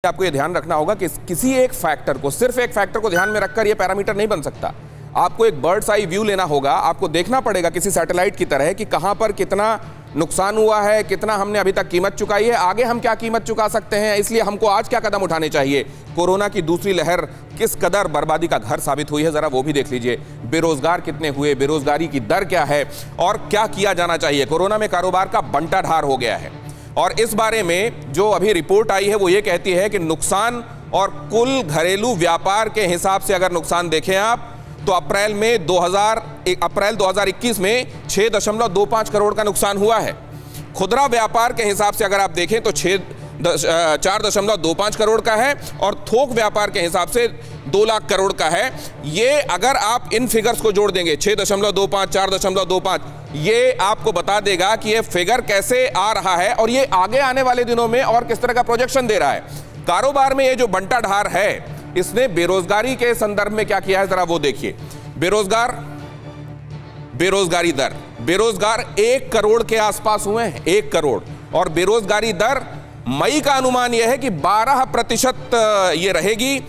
आपको ये ध्यान रखना होगा कि किसी एक फैक्टर को, सिर्फ एक फैक्टर को ध्यान में रखकर ये पैरामीटर नहीं बन सकता। आपको एक बर्ड्स आई व्यू लेना होगा। आपको देखना पड़ेगा किसी सैटेलाइट की तरह कि कहां पर कितना नुकसान हुआ है, कितना हमने अभी तक कीमत चुकाई है, आगे हम क्या कीमत चुका सकते हैं। इसलिए हमको आज क्या कदम उठाने चाहिए। कोरोना की दूसरी लहर किस कदर बर्बादी का घर साबित हुई है, जरा वो भी देख लीजिए। बेरोजगार कितने हुए, बेरोजगारी की दर क्या है और क्या किया जाना चाहिए। कोरोना में कारोबार का बंटाढार हो गया है और इस बारे में जो अभी रिपोर्ट आई है वो ये कहती है कि नुकसान और कुल घरेलू व्यापार के हिसाब से अगर नुकसान देखें आप तो अप्रैल 2021 में 6.25 करोड़ का नुकसान हुआ है। खुदरा व्यापार के हिसाब से अगर आप देखें तो 4.25 करोड़ का है और थोक व्यापार के हिसाब से 2 लाख करोड़ का है। ये अगर आप इन फिगर्स को जोड़ देंगे 6.25, 4.25, ये आपको बता देगा कि ये फिगर कैसे आ रहा है और ये आगे आने वाले दिनों में और किस तरह का प्रोजेक्शन दे रहा है। कारोबार में ये जो बंटाढार है इसने बेरोजगारी के संदर्भ में क्या किया है, जरा वो देखिए। बेरोजगारी दर, बेरोजगार 1 करोड़ के आसपास हुए हैं, 1 करोड़। और बेरोजगारी दर मई का अनुमान यह है कि 12% ये रहेगी।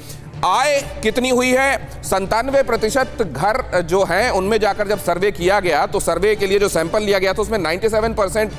आय कितनी हुई है, 97% घर जो हैं उनमें जाकर जब सर्वे किया गया तो सर्वे के लिए जो सैंपल लिया गया था उसमें 97%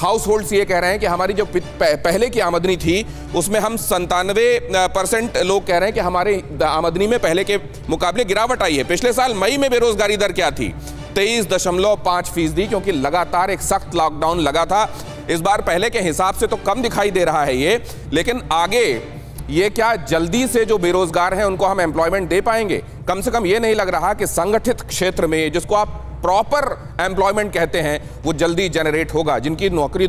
हाउस होल्ड्स ये कह रहे हैं कि हमारी जो पहले की आमदनी थी उसमें हम 97% लोग कह रहे हैं कि हमारे आमदनी में पहले के मुकाबले गिरावट आई है। पिछले साल मई में बेरोजगारी दर क्या थी, 23.5%, क्योंकि लगातार एक सख्त लॉकडाउन लगा था। इस बार पहले के हिसाब से तो कम दिखाई दे रहा है ये, लेकिन आगे ये क्या जल्दी से जो बेरोजगार हैं उनको हम एम्प्लॉयमेंट दे पाएंगे? कम से कम ये नहीं लग रहा कि संगठित क्षेत्र में, जिसको आप प्रॉपर एम्प्लॉयमेंट कहते हैं, वो जल्दी जनरेट होगा। जिनकी नौकरी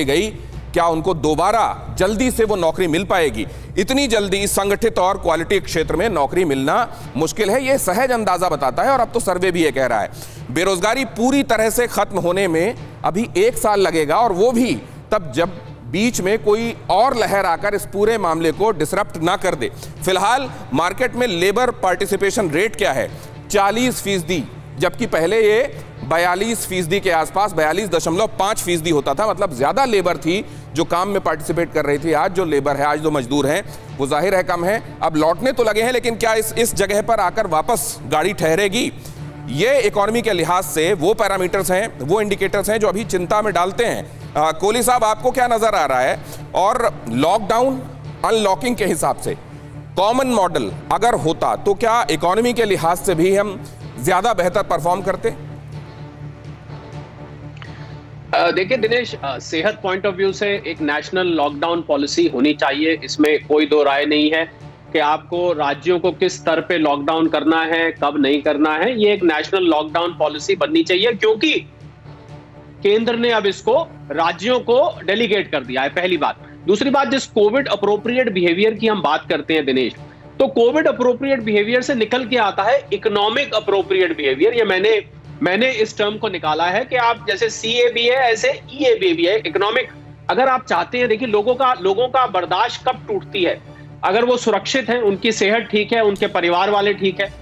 गई, क्या उनको दोबारा जल्दी से वो नौकरी मिल पाएगी? इतनी जल्दी संगठित और क्वालिटी क्षेत्र में नौकरी मिलना मुश्किल है, ये सहज अंदाजा बताता है। और अब तो सर्वे भी ये कह रहा है बेरोजगारी पूरी तरह से खत्म होने में अभी 1 साल लगेगा, और वो भी तब जब बीच में कोई और लहर आकर इस पूरे मामले को डिसरप्ट ना कर दे। फिलहाल मार्केट में लेबर पार्टिसिपेशन रेट क्या है, 40%, जबकि पहले ये 42% के आसपास, 42.5% होता था। मतलब ज्यादा लेबर थी जो काम में पार्टिसिपेट कर रही थी। आज जो लेबर है, आज जो मजदूर हैं, वो जाहिर है कम है। अब लौटने तो लगे हैं, लेकिन क्या इस जगह पर आकर वापस गाड़ी ठहरेगी? ये इकोनॉमी के लिहाज से वो पैरामीटर्स हैं, वो इंडिकेटर्स हैं जो अभी चिंता में डालते हैं। कोहली साहब, आपको क्या नजर आ रहा है? और लॉकडाउन अनलॉकिंग के हिसाब से कॉमन मॉडल अगर होता तो क्या इकोनॉमी के लिहाज से भी हम ज्यादा बेहतर परफॉर्म करते? देखिए दिनेश, सेहत पॉइंट ऑफ व्यू से एक नेशनल लॉकडाउन पॉलिसी होनी चाहिए, इसमें कोई दो राय नहीं है कि आपको राज्यों को किस स्तर पे लॉकडाउन करना है, कब नहीं करना है। ये एक नेशनल लॉकडाउन पॉलिसी बननी चाहिए, क्योंकि केंद्र ने अब इसको राज्यों को डेलीगेट कर दिया है, पहली बात। दूसरी बात, जिस कोविड अप्रोप्रिएट बिहेवियर की हम बात करते हैं दिनेश, तो कोविड अप्रोप्रिएट बिहेवियर से निकल के आता है इकोनॉमिक अप्रोप्रिएट बिहेवियर। ये मैंने इस टर्म को निकाला है कि आप जैसे CAB है ऐसे EAB भी है, इकोनॉमिक। अगर आप चाहते हैं, देखिए लोगों का बर्दाश्त कब टूटती है, अगर वो सुरक्षित हैं, उनकी सेहत ठीक है, उनके परिवार वाले ठीक है।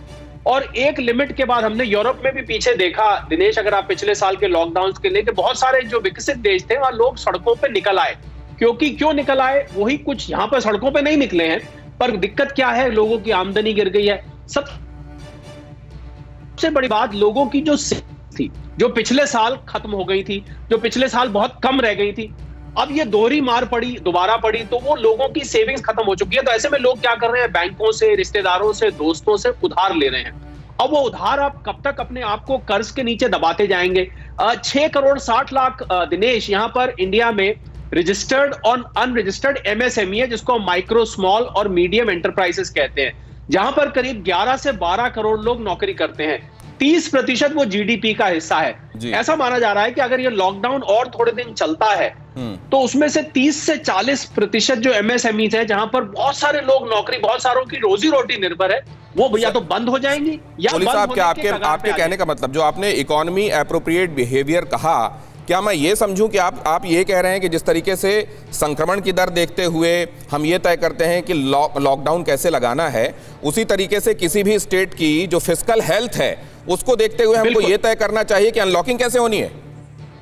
और एक लिमिट के बाद हमने यूरोप में भी पीछे देखा दिनेश, अगर आप पिछले साल के लॉकडाउन के लेके, बहुत सारे जो विकसित देश थे वहां लोग सड़कों पर निकल आए। क्यों निकल आए? वही कुछ यहाँ पर सड़कों पर नहीं निकले हैं, पर दिक्कत क्या है, लोगों की आमदनी गिर गई है। सबसे बड़ी बात, लोगों की जो थी, जो पिछले साल खत्म हो गई थी, जो पिछले साल बहुत कम रह गई थी, अब ये दोहरी मार पड़ी, दोबारा पड़ी, तो वो लोगों की सेविंग्स खत्म हो चुकी है। तो ऐसे में लोग क्या कर रहे हैं, बैंकों से, रिश्तेदारों से, दोस्तों से उधार ले रहे हैं। अब वो उधार आप कब तक अपने आप को कर्ज के नीचे दबाते जाएंगे? 6 करोड़ 60 लाख दिनेश यहाँ पर इंडिया में रजिस्टर्ड और अनरजिस्टर्ड MSME है, जिसको माइक्रो, स्मॉल और मीडियम एंटरप्राइजेस कहते हैं, जहां पर करीब 11 से 12 करोड़ लोग नौकरी करते हैं। 30% वो GDP का हिस्सा है। ऐसा माना जा रहा है कि अगर ये लॉकडाउन और थोड़े दिन चलता है तो उसमें से 30 से 40% जो MSMEs है, जहां पर बहुत सारे लोग नौकरी, बहुत सारों की रोजी रोटी निर्भर है, वो या तो बंद हो जाएंगी या बंद होने के आपके कहने का मतलब, जो आपने इकोनॉमी एप्रोप्रिएट बिहेवियर कहा, क्या मैं ये समझूं कि आप ये कह रहे हैं कि जिस तरीके से संक्रमण की दर देखते हुए हम ये तय करते हैं कि लॉकडाउन कैसे लगाना है, उसी तरीके से किसी भी स्टेट की जो फिस्कल हेल्थ है उसको देखते हुए हमको ये तय करना चाहिए कि अनलॉकिंग कैसे होनी है?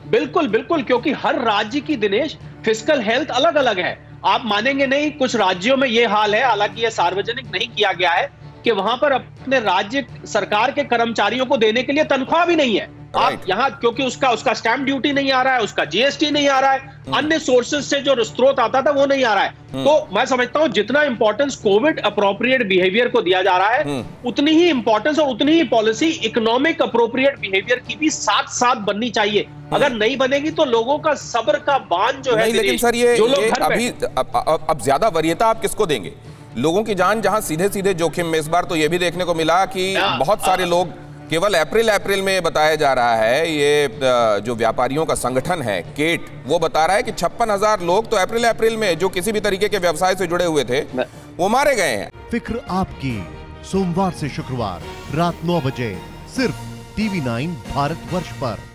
बिल्कुल, क्योंकि हर राज्य की दिनेश फिस्कल हेल्थ अलग अलग है। आप मानेंगे नहीं, कुछ राज्यों में ये हाल है, हालांकि ये सार्वजनिक नहीं किया गया है, कि वहां पर अपने राज्य सरकार के कर्मचारियों को देने के लिए तनख्वाह भी नहीं है। आप यहाँ, क्योंकि उसका स्टैंप ड्यूटी नहीं आ रहा है, उसका जीएसटी नहीं आ रहा है, अन्य सोर्सेज से जो स्रोत आता था वो नहीं आ रहा है। तो मैं समझता हूँ जितना इंपॉर्टेंस कोविड अप्रोप्रिएट बिहेवियर को दिया जा रहा है, उतनी ही इंपॉर्टेंस और उतनी ही पॉलिसी इकोनॉमिक अप्रोप्रिएट बिहेवियर की भी साथ साथ बननी चाहिए। अगर नहीं बनेगी तो लोगों का सब्र का बांध जो है, लेकिन सर ये अभी अब ज्यादा वरीयता आप किसको देंगे? लोगों की जान जहां सीधे सीधे जोखिम में। इस बार तो ये भी देखने को मिला कि बहुत सारे लोग, केवल अप्रैल में बताया जा रहा है, ये जो व्यापारियों का संगठन है केट, वो बता रहा है कि 56,000 लोग तो अप्रैल में जो किसी भी तरीके के व्यवसाय से जुड़े हुए थे वो मारे गए हैं। फिक्र आपकी, सोमवार से शुक्रवार रात 9 बजे सिर्फ TV9 भारतवर्ष पर।